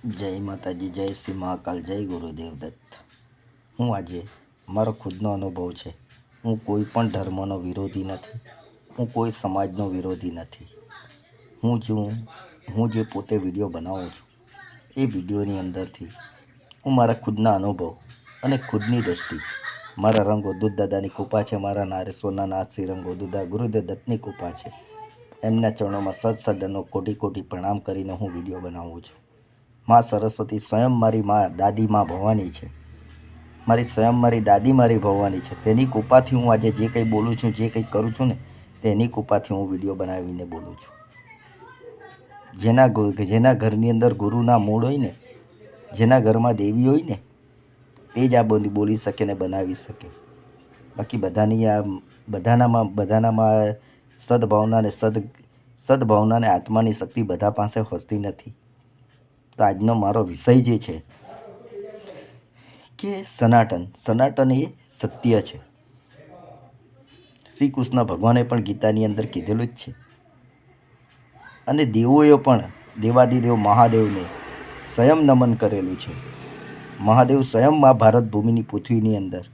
જય માતાજી, જય શ્રી મહાકાલ, જય ગુરુદેવ દત્ત. હું આજે મારો ખુદનો અનુભવ છે. હું કોઈ પણ ધર્મનો વિરોધી નથી. હું કોઈ સમાજનો વિરોધી નથી. હું જે પોતે વિડીયો બનાવું છું એ વિડીયોની અંદરથી હું મારા ખુદના અનુભવ અને ખુદની દ્રષ્ટિ, મારા રંગ અવધૂત દાદાની કૃપા છે, મારા નારેશ્વરના નાથ શ્રી રંગ અવધૂત દાદા ગુરુદેવ દત્તની કૃપા છે. એમના ચરણોમાં સદસદનો કોટી કોટી પ્રણામ કરીને હું વિડીયો બનાવું છું. માં સરસ્વતી સ્વયં મારી માં, દાદી માં ભવાની છે. મારી દાદી મારી ભવાની છે. તેની કૃપાથી હું આજે જે કંઈ બોલું છું, જે કંઈ કરું છું ને, તેની કૃપાથી હું વિડીયો બનાવીને બોલું છું. જેના ઘરની અંદર ગુરુના મૂળ હોય ને, જેના ઘરમાં દેવી હોય ને, તે જ આ બોલી શકે ને બનાવી શકે. બાકી બધાનામાં સદભાવના ને આત્માની શક્તિ બધા પાસે હોતી નથી. તો આજનો મારો વિષય જે છે કે સનાતન એ સત્ય છે. શ્રી કૃષ્ણ ભગવાને પણ ગીતાની અંદર કીધેલું જ છે. અને દેવોએ પણ દેવાદિદેવ મહાદેવને સ્વયં નમન કરેલું છે. મહાદેવ સ્વયં આ ભારત ભૂમિની પૃથ્વીની અંદર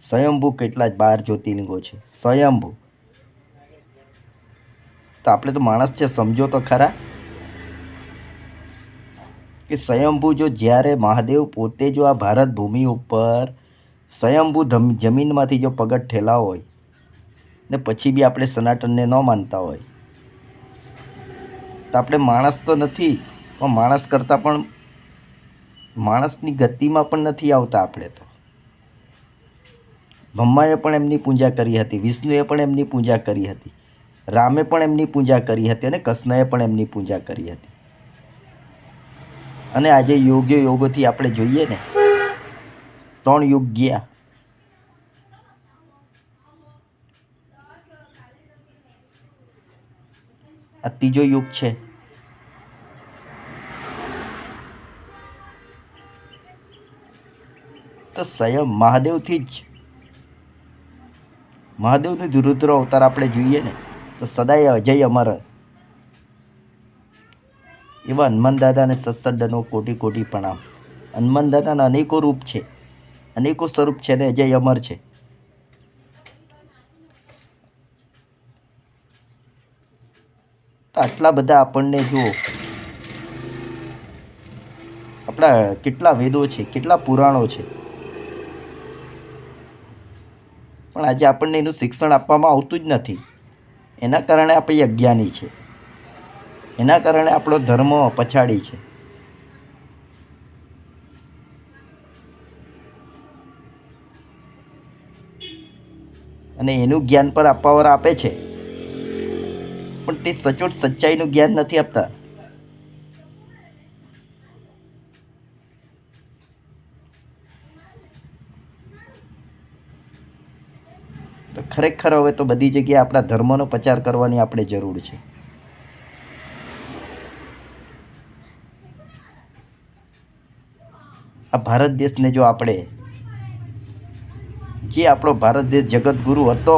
સ્વયંભૂ કેટલા જ 12 જ્યોતિર્લિંગો છે. સ્વયંભૂ. તો આપણે તો માણસ છે, સમજો તો ખરા કે સ્વયંભૂ જો જ્યારે મહાદેવ પોતે જો આ ભારત ભૂમિ ઉપર સ્વયંભૂ જમીનમાંથી જો પગટ ઠેલા હોય ને પછી બી આપણે સનાતનને ન માનતા હોય તો આપણે માણસ તો નથી, પણ માણસ કરતાં પણ માણસની ગતિમાં પણ નથી આવતા. આપણે તો બ્રહ્માએ પણ એમની પૂજા કરી હતી, વિષ્ણુએ પણ એમની પૂજા કરી હતી, રામે પણ એમની પૂજા કરી હતી અને કૃષ્ણએ પણ એમની પૂજા કરી હતી. અને આજે યોગોથી આપણે જોઈએ ને, 3 યુગ ગયા. આ ત્રીજો યુગ છે. તો સ્વયં મહાદેવનું રુદ્ર અવતાર આપણે જોઈએ ને તો સદાય અજય અમર એવા હનુમાન દાદાને સત્સદનો કોટી કોટી પ્રણામ. હનુમાન દાદાના અનેકો રૂપ છે, અનેકો સ્વરૂપ છે ને અજય અમર છે. તો આટલા બધા આપણને જુઓ, આપણા કેટલા વેદો છે, કેટલા પુરાણો છે, પણ આજે આપણને એનું શિક્ષણ આપવામાં આવતું જ નથી. એના કારણે આપણે અજ્ઞાની છે. એના કારણે આપણો ધર્મ પછાડી છે. અને એનું જ્ઞાન પર આપવાવાળા આપે છે, પણ તે સચોટ સચ્ચાઈનું જ્ઞાન નથી આપતા. તો ખરેખર હવે તો બધી જગ્યાએ આપણા ધર્મનો પ્રચાર કરવાની આપણે જરૂર છે. આ ભારત દેશને જો આપણે, જે આપણો ભારત દેશ જગતગુરુ હતો,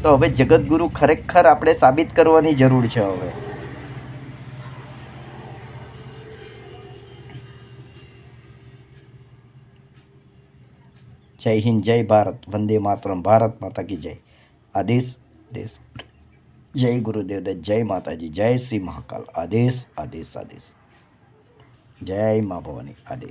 તો હવે જગતગુરુ ખરેખર આપણે સાબિત કરવાની જરૂર છે. હવે જય હિન્દ, જય ભારત, વંદે માતરમ, ભારત માતા કી જય. આદેશ દેશ. જય ગુરુદેવ દત્ત, જય માતાજી, જય શ્રી મહાકાલ. આદેશ આદેશ આદેશ. જય મા ભવાની. આદેશ.